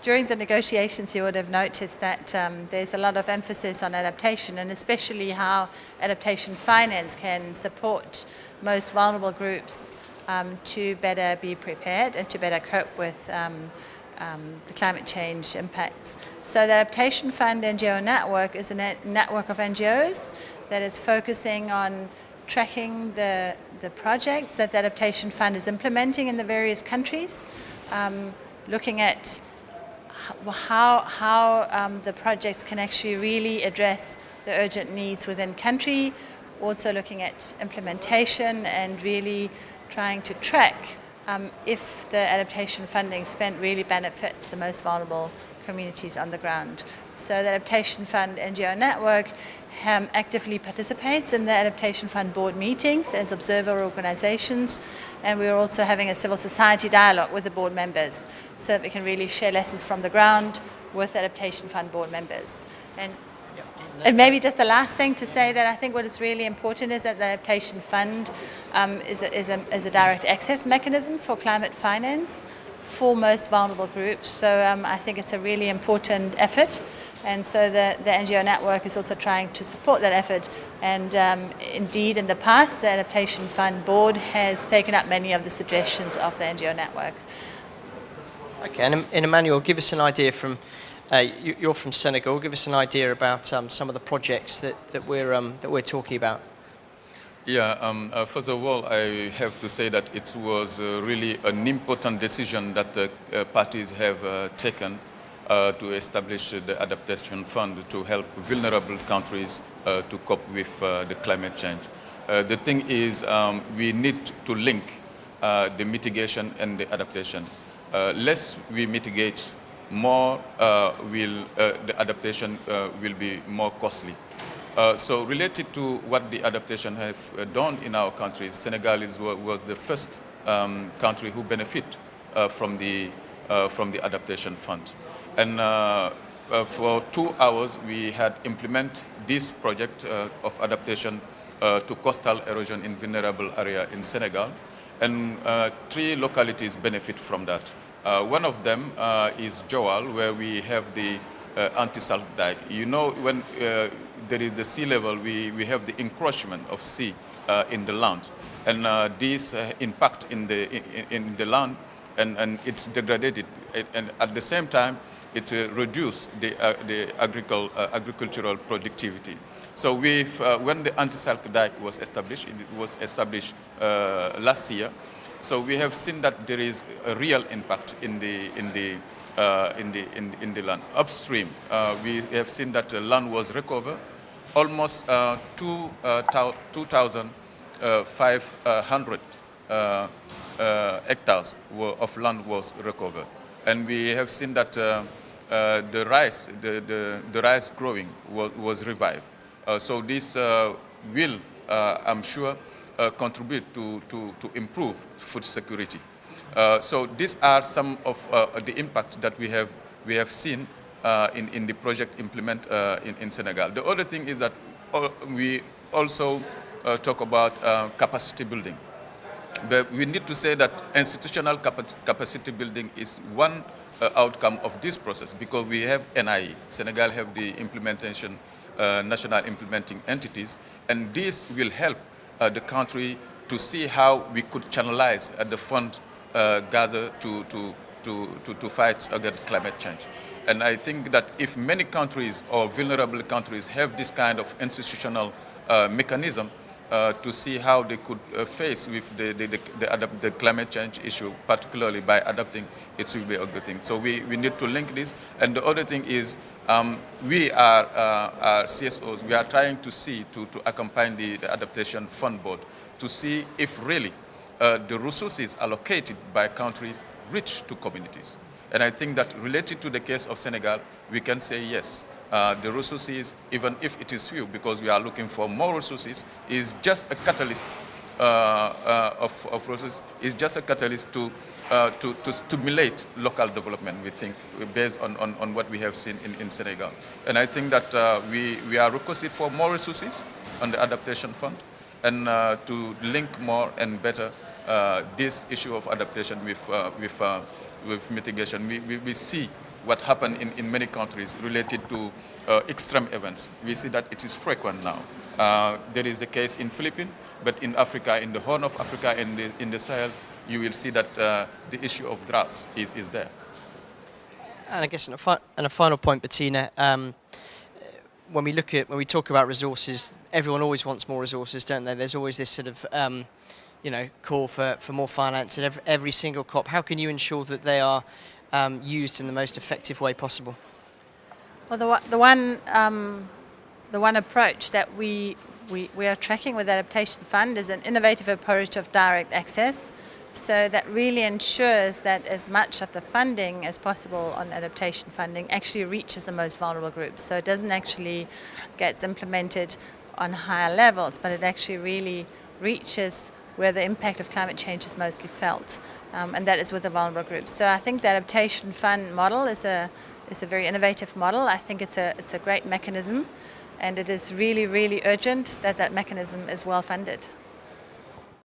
during the negotiations, you would have noticed that there's a lot of emphasis on adaptation, and especially how adaptation finance can support most vulnerable groups to better be prepared and to better cope with the climate change impacts. So the Adaptation Fund NGO Network is a network of NGOs that is focusing on tracking the projects that the Adaptation Fund is implementing in the various countries, looking at how the projects can actually really address the urgent needs within country, also looking at implementation and really trying to track if the adaptation funding spent really benefits the most vulnerable communities on the ground. So the Adaptation Fund NGO Network actively participates in the Adaptation Fund board meetings as observer organizations, and we're also having a civil society dialogue with the board members so that we can really share lessons from the ground with Adaptation Fund board members. And maybe just the last thing to say that I think what is really important is that the Adaptation Fund is a direct access mechanism for climate finance for most vulnerable groups. So I think it's a really important effort. And so the NGO network is also trying to support that effort. And indeed, in the past, the Adaptation Fund board has taken up many of the suggestions of the NGO network. Okay, and Emmanuel, give us an idea from, you're from Senegal, give us an idea about some of the projects that we're talking about. Yeah, first of all, I have to say that it was really an important decision that the parties have taken to establish the Adaptation Fund to help vulnerable countries to cope with the climate change. The thing is, we need to link the mitigation and the adaptation. Less we mitigate, more the adaptation will be more costly. So related to what the adaptation have done in our countries, Senegal was the first country who benefit from the Adaptation Fund. And for 2 hours, we had implement this project of adaptation to coastal erosion in vulnerable area in Senegal. And 3 localities benefit from that. One of them is Joal, where we have the anti-salt dike. You know, when there is the sea level, we have the encroachment of sea in the land. And this impact in the land, and it's degraded. And at the same time, it reduced the agricultural productivity. So when the anti-salt dike was established, it was established last year. So we have seen that there is a real impact in the land. Upstream, we have seen that the land was recovered. Almost 2,500 hectares of land was recovered. And we have seen that the rice growing was revived. So this will, I'm sure, contribute to improve food security. So these are some of the impact that we have seen in the project implement in Senegal. The other thing is that we also talk about capacity building. But we need to say that institutional capacity building is one outcome of this process, because we have NIE. Senegal have the implementation, national implementing entities, and this will help the country to see how we could channelize the fund gather to fight against climate change. And I think that if many countries or vulnerable countries have this kind of institutional mechanism to see how they could face with the climate change issue, particularly by adapting, it will be a good thing. So we need to link this. And the other thing is, we are CSOs, we are trying to see, to accompany the Adaptation Fund Board, to see if really the resources allocated by countries reach to communities. And I think that related to the case of Senegal, we can say yes. The resources, even if it is few, because we are looking for more resources, is just a catalyst of resources, is just a catalyst to stimulate local development, we think, based on what we have seen in Senegal. And I think that we are requested for more resources on the Adaptation Fund, and to link more and better this issue of adaptation with mitigation. We see what happened in many countries related to extreme events. We see that it is frequent now. There is the case in Philippines, but in Africa, in the Horn of Africa, in the Sahel, you will see that the issue of droughts is there. And I guess, and a final point, Bettina. When we talk about resources, everyone always wants more resources, don't they? There's always this sort of call for more finance at every single COP. How can you ensure that they are used in the most effective way possible? Well, the one approach that we are tracking with the Adaptation Fund is an innovative approach of direct access. So that really ensures that as much of the funding as possible on adaptation funding actually reaches the most vulnerable groups. So it doesn't actually get implemented on higher levels, but it actually really reaches where the impact of climate change is mostly felt, and that is with the vulnerable groups. So I think the Adaptation Fund model is a very innovative model. I think it's a great mechanism, and it is really, really urgent that that mechanism is well funded.